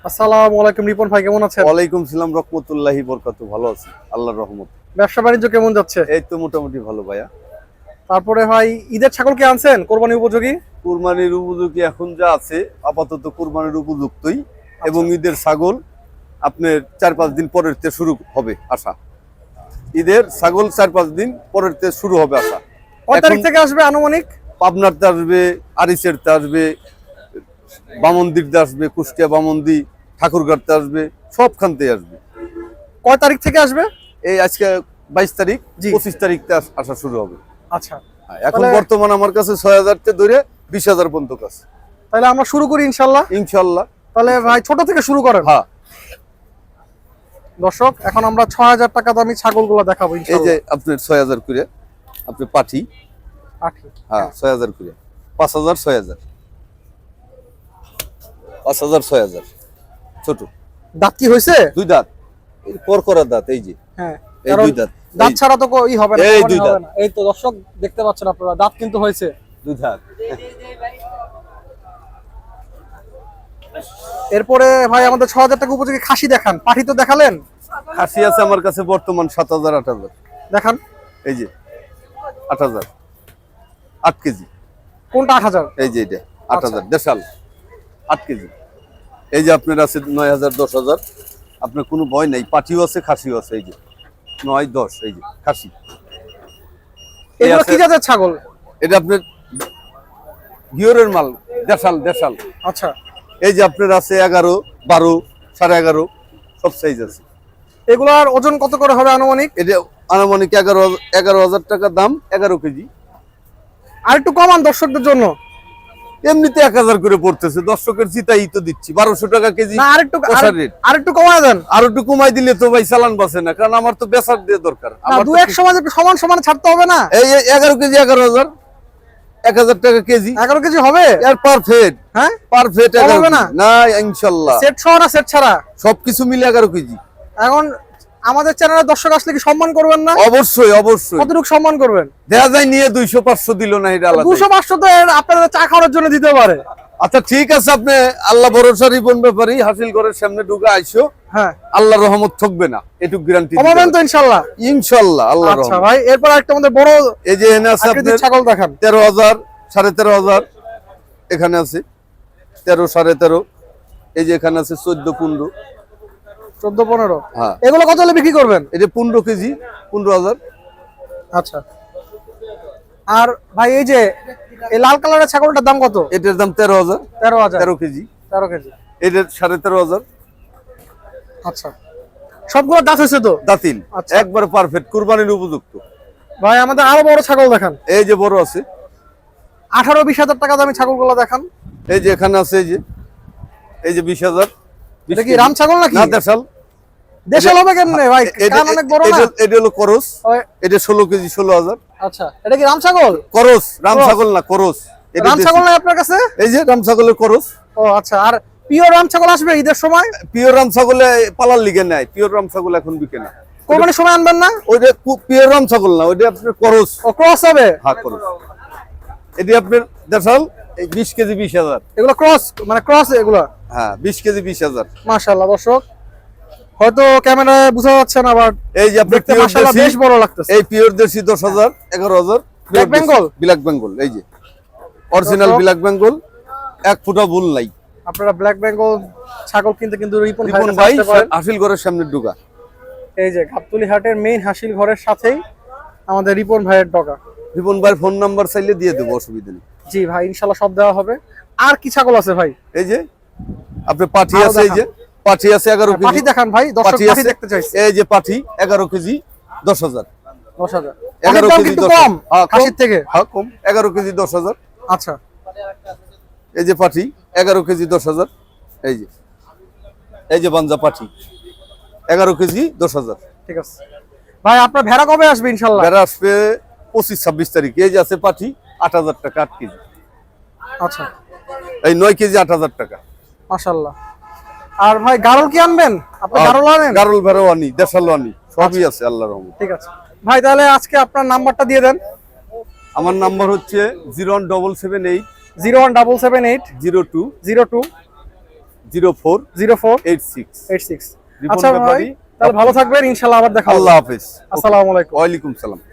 আসসালামু আলাইকুম রিপন ভাই, কেমন আছেন? ওয়ালাইকুম সালাম রহমতুল্লাহি বরকাতু। ভালো আছি আল্লাহর রহমত। ব্যবসা বাণিজ্য কেমন যাচ্ছে? এই তো মোটামুটি ভালো ভাইয়া। তারপরে ভাই, ঈদের ছাগল কি আনছেন কোরবানি উপযোগী? কুরবানির উপযোগী এখন যা আছে আপাতত কুরবানির উপযুক্তই, এবং ঈদের ছাগল আপনার 4-5 দিন পরের থেকে শুরু হবে আসা। ঈদের ছাগল 4-5 দিন পরের থেকে শুরু হবে আসা। কয় তারিখ থেকে আসবে আনুমানিক? পাবনারতে আসবে, আরিচেরতে আসবে, বামন্দিরতে আসবে, কুষ্টিয়া বামন্দি, ঠাকুরগাঁড়তে আসবে, সবখানতে আসবে। কয় তারিখ থেকে আসবে? এই আজকে 22 তারিখ, জি। 25 তারিখ আসা শুরু হবে। আচ্ছা, এখন তাহলে- বর্তমান আমার কাছে 6,000 থেকে ধরে 20,000 পর্যন্ত কাছে। তাহলে আমরা শুরু করি ইনশাল্লাহ। ইনশাল্লাহ। তাহলে ভাই ছোট থেকে শুরু করেন। হ্যাঁ, দর্শক, এখন আমরা 6,000 টাকা দামি ছাগলগুলো দেখাবো এই যে ইনশাল্লাহ। আপনার 6,000 করে আপনি পাঠি। আঠি। হ্যাঁ, 6,000 করে 5,000, 6,000, 5,000, 6,000 ছোট। দাঁত কি হয়েছে? দুই দাঁত, এই পর করা দাঁত, এই যে হ্যাঁ, এই কারণ দুই দাঁত, দাঁত ছাড়া তো ই হবে না, এই কোরবানি দুই হবে দাঁত। না। এই তো দর্শক দেখতে পাচ্ছেন আপনারা, দাঁত কিন্তু হয়েছে। দুই দাঁত। এরপরে ভাই আমাদের 6,000 টাকা উপযোগী খাসি দেখান। পাঠি তো দেখালেন, খাসি আছে আমার কাছে বর্তমান 7,000, 8,000। দেখান। এই যে 8,000, 8 কেজি। কোনটা 8,000? এই যে এটা 8,000 দেশাল, 8 কেজি। এই যে আপনার আছে 9,000, 10,000। আপনার কোনো ভয় নাই, পাঠিও আছে, খাসিও আছে। এই যে 9, 10, এই যে খাসি। এই এগুলো আছে, কি জাতের ছাগল? এটা আপনার গিওরের মাল, দেশাল, দেশাল। আচ্ছা, এই যে আপনার আছে 11, 12, 11.5 সব সাইজ আছে। এগুলার ওজন কত করে হবে আনুমানিক? এটা আনুমানিক 11,000 টাকা দাম, 11 কেজি। আর একটু কমান দর্শকদের জন্য। এমনিতে 1,000 করে পড়তেছে, দর্শকের চিতাই তো দিচ্ছি 1200 টাকা কেজি। না, আরেকটু কষার রেট আরেকটু কমায় দেন। আর একটু কমাই দিলে তো ভাই চালান বাঁচে না, কারণ আমার তো বেচার দিয়ে দরকার। না, আমার দু তো এক সময় একটু সমান সমান ছাড়তে হবে না? এই 11 কেজি 11,000, 1,000 টাকা কেজি। 11 কেজি হবে? এর পারফেক্ট, হ্যাঁ, পারফেক্ট। কম 11 হবে না? না ইনশাআল্লাহ, সেট সহ না সেট ছাড়া? সবকিছু মিলে 11 কেজি। এখন আমাদের চ্যানেলের দর্শক আসলে কি সম্মান করবেন না? অবশ্যই, অবশ্যই। কতটুকু সম্মান করবেন? দেখা যায় নিয়ে 200-500 দিল না, এটা আলাদা। 200-500 তো আপনারা চা খাওয়ার জন্য দিতে পারে। আচ্ছা ঠিক আছে, আপনি আল্লাহ ভরসা রিপন ব্যাপারী হাসিল ঘরের সামনে ঢুকে আইসো, হ্যাঁ, আল্লাহ রহমত থাকবে না, এটুক গ্যারান্টি কমাবেন তো ইনশাআল্লাহ? ইনশাআল্লাহ, আল্লাহ আচ্ছা রহমত। ভাই, এরপর একটা আমাদের বড় এই যে এখানে আছে আকৃতির আপনার ছাগল দেখান। 13,000, 13,500, এখানে আছে 13, 13.5। এই যে এখানে আছে 14, 15। 14-15। হ্যাঁ, এগুলো কত হলে বিক্রি করবেন? এটা 15 কেজি, 15,000। আচ্ছা, আর ভাই এই যে এই লাল কালারের ছাগলটার দাম কত? এটার দাম 13,000, 13,000। 13 কেজি। 13 কেজি। এটার 13,500 আচ্ছা, সবগুলো দাঁত হয়েছে তো? দাতিল, আচ্ছা। একবার পারফেক্ট, কুরবানির উপযুক্ত। ভাই আমাদের আরো বড় ছাগল দেখান। এই যে বড় আছে, 18-20 হাজার টাকা দামি ছাগলগুলো দেখান। এই যে এখানে আছে, এই যে 20,000। এটা কি রাম ছাগল নাকি? না, দেশাল। দেশাল হবে কেমনে ভাই? কান অনেক বড় না? এটা হলো করস, এটা 16 কেজি, 16,000। আচ্ছা, এটা কি রাম ছাগল? করস, রাম করস। ছাগল না, করস। এটা রাম দেশি। ছাগল নাই আপনার কাছে? এই যে রাম ছাগলের করস। ও আচ্ছা, আর পিওর রাম ছাগল আসবে ঈদের সময়? পিওর রাম ছাগলে পালার লিগে নাই, পিওর রাম ছাগল এখন বিকে না। কোরবানির সময় আনবেন না? ওইটা পিওর রাম ছাগল না, ওইটা আপনার করস। ও ক্রস হবে? হ্যাঁ, করস। এটি আপনার দেশাল, এই 20 কেজি, 20,000। এগুলো ক্রস, মানে ক্রস এগুলো? হ্যাঁ, 20 কেজি, 20,000। মাশাআল্লাহ দর্শক, হয়তো ক্যামেরায় বোঝা যাচ্ছে না, বাট এই যে আপনার দেখতে পিওর মাশাআল্লাহ বেশ দেশি, বড় লাগতেছে। এই পিওর দেশি 10,000, 11,000। ব্ল্যাক বেঙ্গল? ব্ল্যাক বেঙ্গল, এই যে অরিজিনাল দর্শক। ব্ল্যাক বেঙ্গল, 1 ফুটা ভুল নাই। আপনারা ব্ল্যাক বেঙ্গল ছাগল কিনতে কিন্তু রিপন রিপন ভাই ভাই আসতে পারেন। হাসিল ঘরের সামনে ঢুকা। এই যে গাবতলী হাটের মেইন হাসিল ঘরের সাথেই আমাদের রিপন ভাইয়ের ডগা। রিপন ভাইয়ের ফোন নাম্বার চাইলে দিয়ে দেবো, অসুবিধা নেই। জি ভাই, ইনশাআল্লাহ সব দেওয়া হবে। আর কি ছাগল আছে ভাই? এই যে আপনি পাঠি আরো আছে, এই যে পাঠি আছে 11 কেজি। পাঠি দেখান ভাই, দর্শক পাঠি পাঠি আছে, দেখতে চাইছে। এই যে পাঠি 11 কেজি, 10,000। 10,000। 11 দাম কেজি, কিন্তু 10,000। কম হ্যাঁ, হাসির থেকে। হ্যাঁ, কম। 11 কেজি, 10,000। আচ্ছা, এই যে পাঠি 11 কেজি, 10,000। এই যে, এই যে বাঞ্জা পাঠি 11 কেজি, 10,000। ঠিক আছে ভাই, আপনার ভেড়া কবে আসবে ইনশাআল্লাহ? বেড়া আসবে 25-26 তারিখ। এই যে আছে পাঠি 8,000 টাকা, 8 কেজি। আচ্ছা, এই 9 কেজি, 8,000 টাকা। মাশাআল্লাহ। আর ভাই গারল কি আনবেন? আপনি গারল আনেন? গারল ভেড়াও আনি, দেশালও আনি, সবই আছে আল্লাহর রহমতে। ঠিক আছে ভাই, তাহলে আজকে আপনার নাম্বারটা দিয়ে দেন। আমার নাম্বার হচ্ছে 01778 01778 02 02 04 04 86 86। রিপন আচ্ছা ভাই, ব্যাপারী। তাহলে ভালো থাকবেন, ইনশাআল্লাহ আবার দেখা হবে। আল্লাহ হাফেজ। আসসালামু আলাইকুম। ওয়ালাইকুম সালাম।